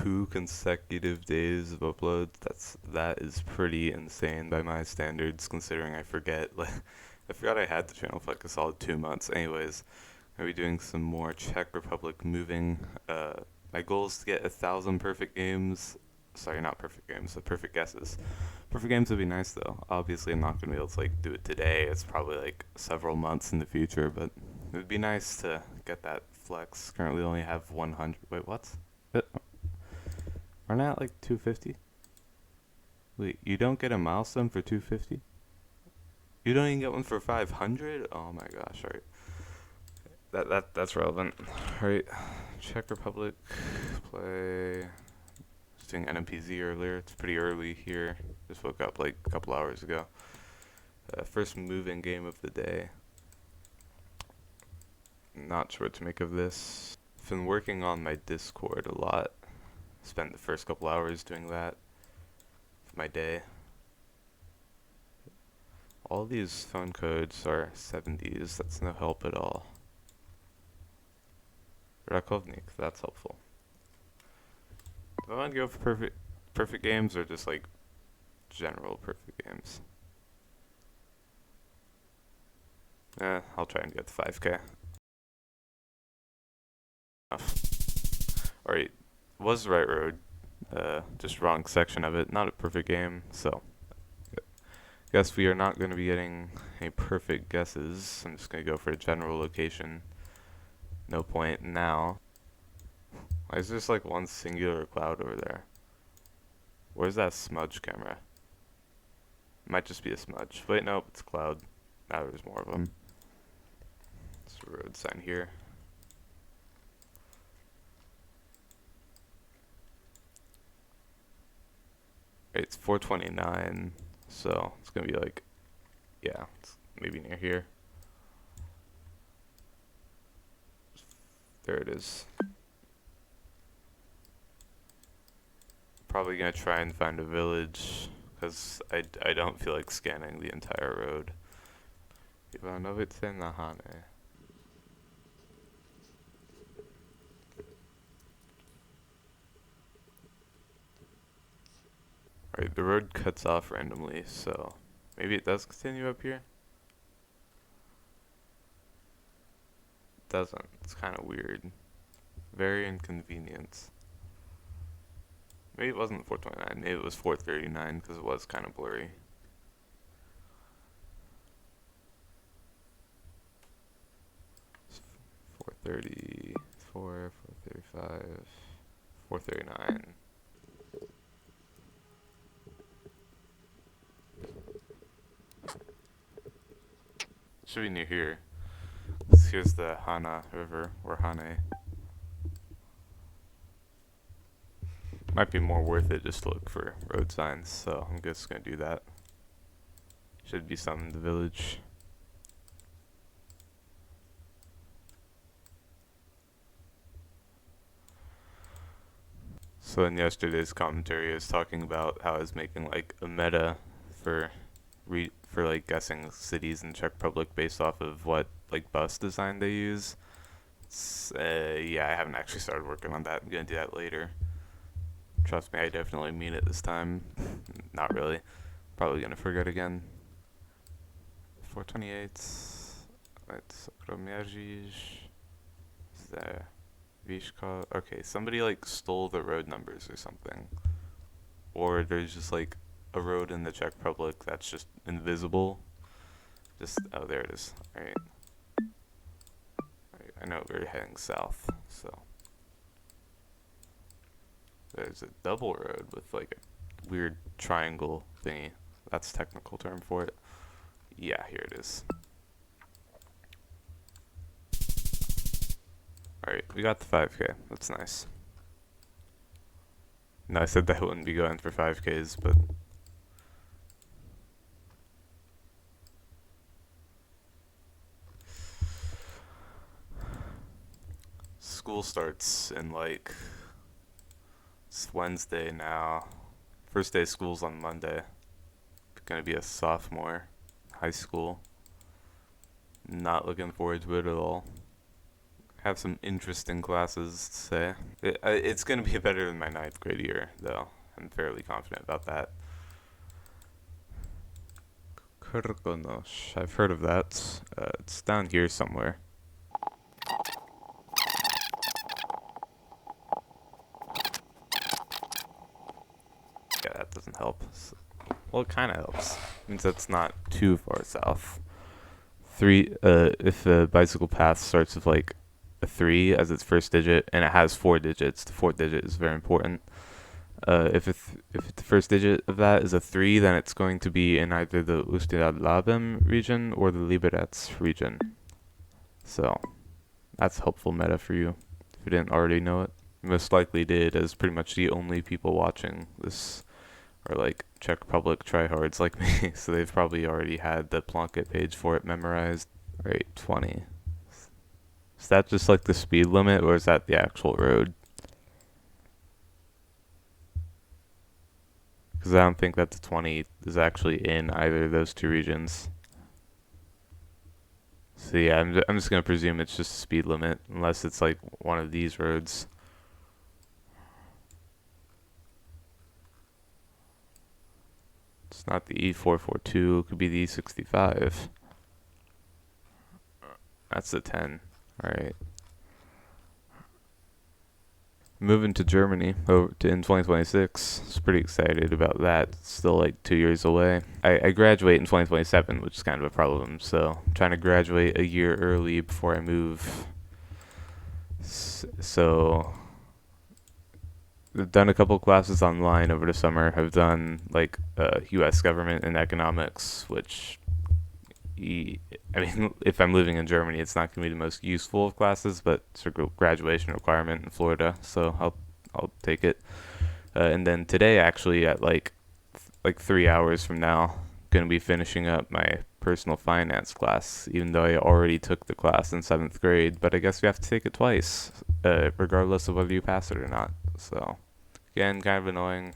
2 consecutive days of uploads. That is pretty insane by my standards, considering I forget. Like, I forgot I had the channel for like a solid 2 months. Anyways, I'll be doing some more Czech Republic moving. My goal is to get 1,000 perfect games. Sorry, not perfect games, but perfect guesses. Perfect games would be nice though. Obviously, I'm not gonna be able to like do it today. It's probably like several months in the future, but it would be nice to get that flex. Currently, only have 100. Wait, what? Aren't I at like 250? Wait, you don't get a milestone for 250? You don't even get one for 500? Oh my gosh! Alright, that's relevant. Alright, Czech Republic play. Just doing NMPZ earlier. It's pretty early here. Just woke up like a couple hours ago. First moving game of the day. Not sure what to make of this. I've been working on my Discord a lot. Spent the first couple hours doing that for my day. All these phone codes are 70s. That's no help at all. Rakovnik, that's helpful. Do I want to go for perfect games or just like general perfect games? I'll try and get the 5k. Alright, was the right road. Just wrong section of it. Not a perfect game, so guess we are not going to be getting any perfect guesses. I'm just going to go for a general location. No point now. Why is there just like one singular cloud over there? Where's that smudge camera? It might just be a smudge. Wait, nope, it's a cloud. Now there's more of them. There's a road sign here. It's 429, so it's gonna be like, yeah, it's maybe near here. There it is. Probably gonna try and find a village, because I don't feel like scanning the entire road. Ivanovice na Hane. Alright, the road cuts off randomly, so maybe it does continue up here? It doesn't. It's kind of weird. Very inconvenient. Maybe it wasn't 429, maybe it was 439 because it was kind of blurry. It's 434, 435, 439. Should be near here. Here's the Hana River, or Hane. Might be more worth it just to look for road signs, so I'm just gonna do that. Should be some in the village. So in yesterday's commentary, I was talking about how I was making like a meta for like guessing cities in Czech Republic based off of what like bus design they use. Yeah, I haven't actually started working on that. I'm gonna do that later. Trust me, I definitely mean it this time. Not really. Probably gonna forget again. 428. Let's there. Vishka. Okay, somebody like stole the road numbers or something. Or there's just like a road in the Czech Republic that's just invisible. Oh, there it is. Alright. I know we're heading south, so. There's a double road with like a weird triangle thingy. That's a technical term for it. Yeah, here it is. Alright, we got the 5k. That's nice. No, I said that I wouldn't be going for 5ks, but school starts in like, it's Wednesday now. First day of school's on Monday. Gonna be a sophomore, high school. Not looking forward to it at all. have some interesting classes to say. It's going to be better than my ninth grade year, though. I'm fairly confident about that. Kurgonosh. I've heard of that. It's down here somewhere. Yeah, that doesn't help. Well, it kind of helps. It means that's not too far south. If a bicycle path starts with like a 3 as its first digit and it has 4 digits, the fourth digit is very important. If the first digit of that is a 3, then it's going to be in either the Ústí-nad-Labem region or the Liberec region. So that's helpful meta for you if you didn't already know it. You most likely did, as pretty much the only people watching this are like Czech Republic tryhards like me, so they've probably already had the Plunkett page for it memorized. Right, 20. Is that just like the speed limit, or is that the actual road? Because I don't think that the 20 is actually in either of those two regions. So yeah, I'm just gonna presume it's just a speed limit, unless it's like one of these roads. It's not the E442, it could be the E65. That's the 10. Alright. Moving to Germany in 2026. It's pretty excited about that. It's still like 2 years away. I graduate in 2027, which is kind of a problem. So I'm trying to graduate a year early before I move. So I've done a couple classes online over the summer. I've done like U.S. government and economics, which I mean, if I'm living in Germany, it's not going to be the most useful of classes, but it's a graduation requirement in Florida, so I'll take it. And then today, actually, at like 3 hours from now, going to be finishing up my personal finance class, even though I already took the class in 7th grade. But I guess you have to take it twice, regardless of whether you pass it or not. So again, kind of annoying,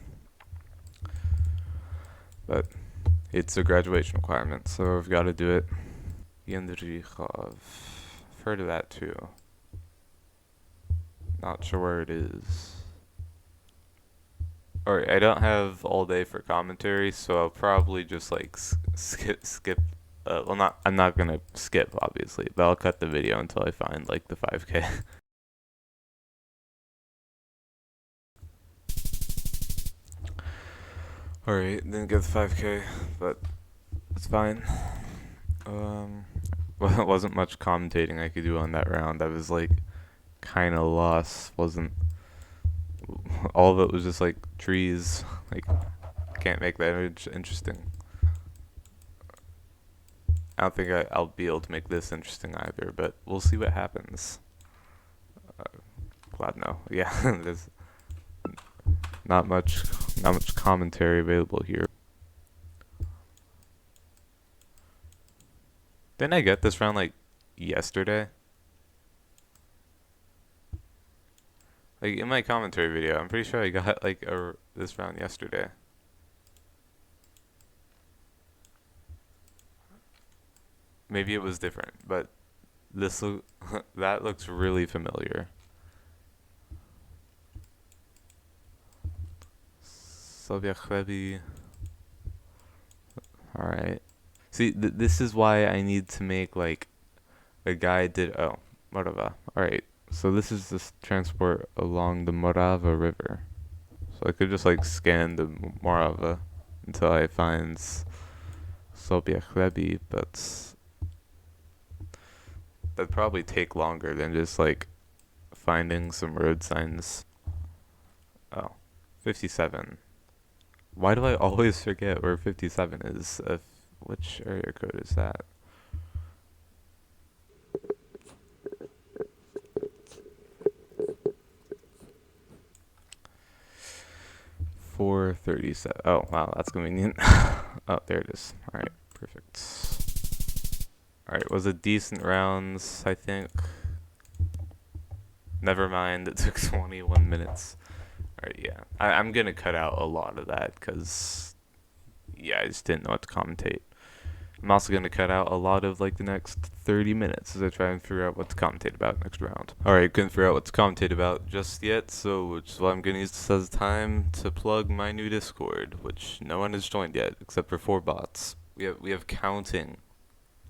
but it's a graduation requirement, so I've got to do it. Jędrzejów. I've heard of that too. Not sure where it is. Alright, I don't have all day for commentary, so I'll probably just like skip. Well, not. I'm not gonna skip, obviously, but I'll cut the video until I find like the 5K. Alright, didn't get the 5K, but it's fine. Well, it wasn't much commentating I could do on that round. I was like kind of lost. Wasn't all of it was just like trees. Like, can't make that image interesting. I don't think I'll be able to make this interesting either, but we'll see what happens. Glad no. Yeah, there's not much commentary available here. Didn't I get this round like yesterday? Like in my commentary video, I'm pretty sure I got like this round yesterday. Maybe it was different, but that looks really familiar. Sobiachlebi. All right. See, this is why I need to make like a guide. Oh, Morava. All right. So this is this transport along the Morava River. So I could just like scan the Morava until I find Sobiachlebi, but that'd probably take longer than just like finding some road signs. Oh, 57. Why do I always forget where 57 is? Which area code is that? $4.37. Oh, wow, that's convenient. Oh, there it is. All right, perfect. All right, was it decent rounds, I think. Never mind, it took 21 minutes. All right, yeah. I'm going to cut out a lot of that because, yeah, I just didn't know what to commentate. I'm also going to cut out a lot of like the next 30 minutes as I try and figure out what to commentate about next round. Alright, couldn't figure out what to commentate about just yet, so which is why I'm going to use this as time to plug my new Discord, which no one has joined yet except for 4 bots. We have counting.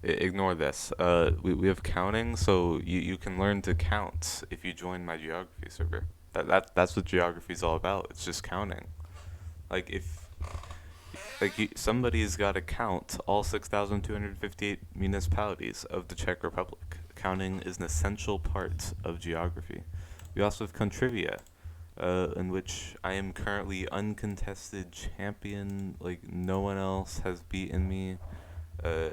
Ignore this. We have counting, so you can learn to count if you join my geography server. That's what geography is all about. It's just counting. Like if somebody's got to count all 6,258 municipalities of the Czech Republic. Counting is an essential part of geography. We also have Contrivia, in which I am currently uncontested champion. Like no one else has beaten me. Uh,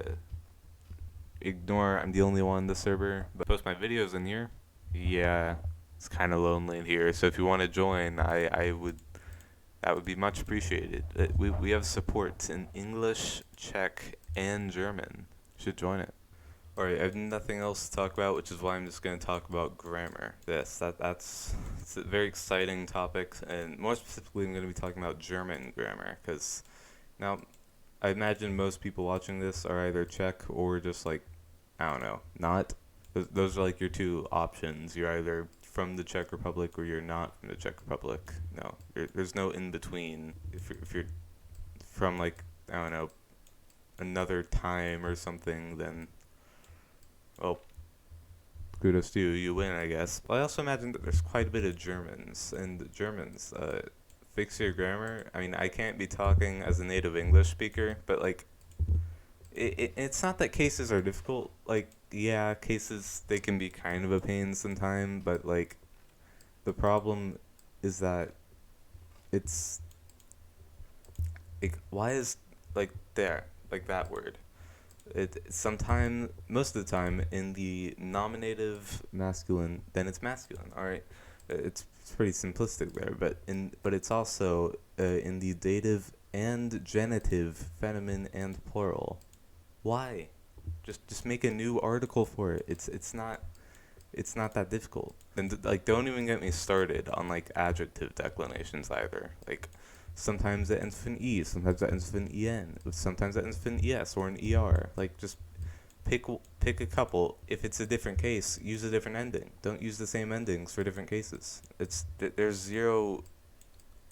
Ignore I'm the only one in the server, but post my videos in here. Yeah, it's kind of lonely in here, so if you want to join, I would, that would be much appreciated. We have support in English, Czech, and German. You should join it. Alright, I have nothing else to talk about, which is why I'm just going to talk about grammar. That's it's a very exciting topic, and more specifically, I'm going to be talking about German grammar, because now I imagine most people watching this are either Czech or just like, I don't know, not. Those are like your two options. You're either from the Czech Republic or you're not from the Czech Republic. No, there's no in between. If you're from like, I don't know, another time or something, then, well, kudos to you. You win, I guess. But I also imagine that there's quite a bit of Germans, and the Germans, fix your grammar. I mean, I can't be talking as a native English speaker, but like, it's not that cases are difficult. Like, yeah, cases, they can be kind of a pain sometime, but like, the problem is that it's like, why is like there, like that word? It sometime, most of the time, in the nominative masculine, then it's masculine. All right, it's pretty simplistic there, but it's also in the dative and genitive, feminine and plural. Why? Just make a new article for it. It's not that difficult. And like, don't even get me started on like adjective declinations either. Like, sometimes it ends with an e, sometimes it ends with an en, sometimes it ends with an es or an er. Like, just pick a couple. If it's a different case, use a different ending. Don't use the same endings for different cases. There's zero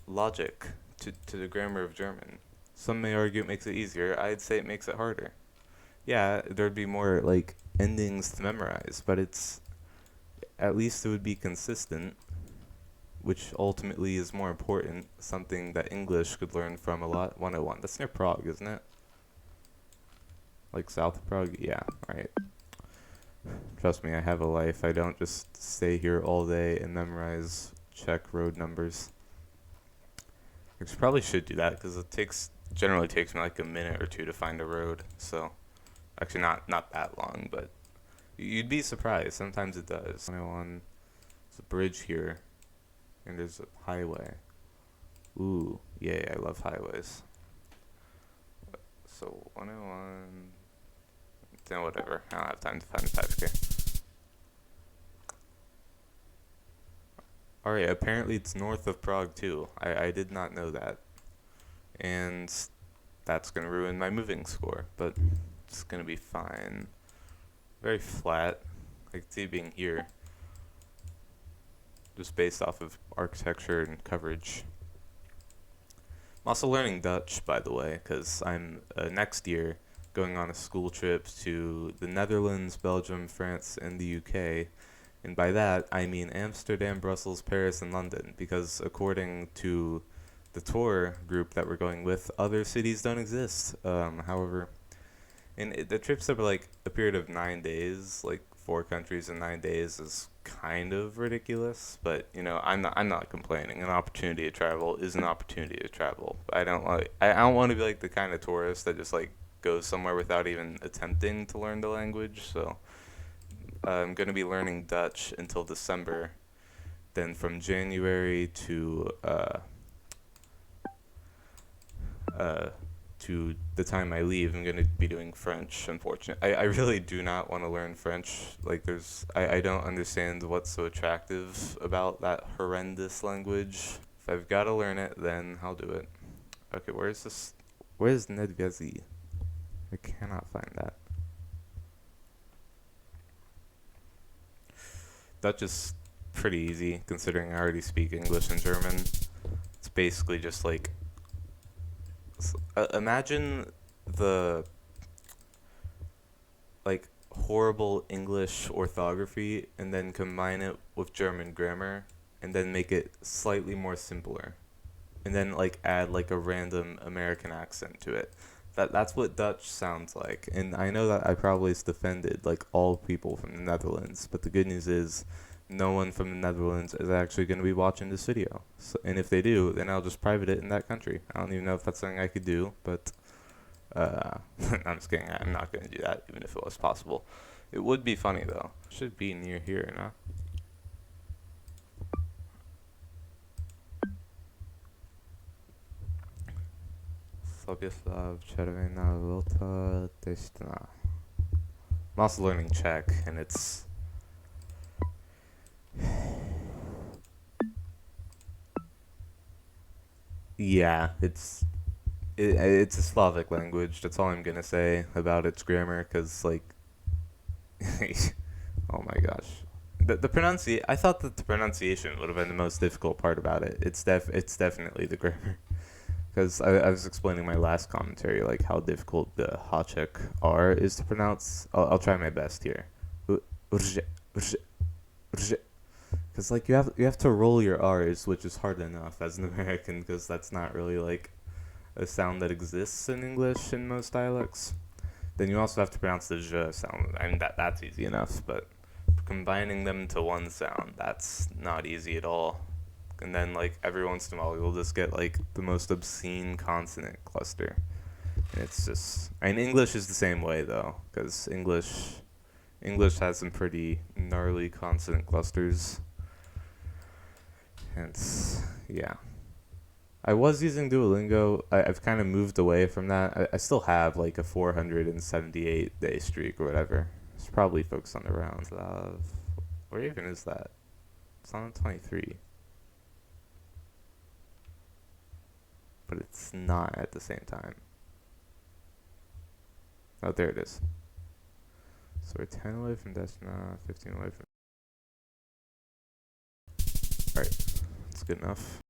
logic to the grammar of German. Some may argue it makes it easier. I'd say it makes it harder. Yeah, there'd be more like endings to memorize, but it's, at least it would be consistent, which ultimately is more important, something that English could learn from a lot. 101. That's near Prague, isn't it? Like south of Prague? Yeah, right. Trust me, I have a life. I don't just stay here all day and memorize Czech road numbers. I probably should do that because generally takes me like a minute or two to find a road. So, actually not that long, but you'd be surprised. Sometimes it does. 101. There's a bridge here, and there's a highway. Ooh, yay! I love highways. So 101. Then whatever. I don't have time to find the 5K. Alright, apparently it's north of Prague too. I did not know that. And that's gonna ruin my moving score, but it's gonna be fine. Very flat. I can see it being here. Just based off of architecture and coverage. I'm also learning Dutch, by the way, because I'm next year going on a school trip to the Netherlands, Belgium, France, and the UK. And by that, I mean Amsterdam, Brussels, Paris, and London, because according to the tour group that we're going with, other cities don't exist. However, the trips over like a period of 9 days, like 4 countries in 9 days, is kind of ridiculous. But you know, I'm not complaining. An opportunity to travel is an opportunity to travel. I don't want to be like the kind of tourist that just like goes somewhere without even attempting to learn the language. So I'm gonna be learning Dutch until December. Then from January to the time I leave, I'm gonna be doing French. Unfortunately, I really do not want to learn French. Like, I don't understand what's so attractive about that horrendous language. If I've got to learn it, then I'll do it. Okay, where's Nedvezi? I cannot find that. Dutch is pretty easy considering I already speak English and German. It's basically just like imagine the like horrible English orthography and then combine it with German grammar and then make it slightly more simpler. And then like add like a random American accent to it. That's what Dutch sounds like. And I know that I probably offended like all people from the Netherlands, but the good news is no one from the Netherlands is actually going to be watching this video. So, and if they do, then I'll just private it in that country. I don't even know if that's something I could do, but I'm just kidding. I'm not going to do that, even if it was possible. It would be funny though. Should be near here, no? Sobieslav Červená Volta Testna. I'm also learning Czech, and it's yeah, it's a Slavic language. That's all I'm gonna say about its grammar, cause like, oh my gosh, I thought that the pronunciation would have been the most difficult part about it. It's definitely the grammar, because I was explaining my last commentary like how difficult the Hachek R is to pronounce. I'll try my best here. Because like you have to roll your R's, which is hard enough as an American, because that's not really like a sound that exists in English in most dialects. Then you also have to pronounce the j sound. I mean that's easy enough, but combining them to one sound, that's not easy at all. And then like every once in a while you'll just get like the most obscene consonant cluster. And it's just, and English is the same way though, because English has some pretty gnarly consonant clusters. And yeah. I was using Duolingo. I've kind of moved away from that. I still have like a 478 day streak or whatever. It's probably focused on the rounds of. Where even is that? It's on 23. But it's not at the same time. Oh, there it is. So we're 10 away from Destina, 15 away from. Alright, that's good enough.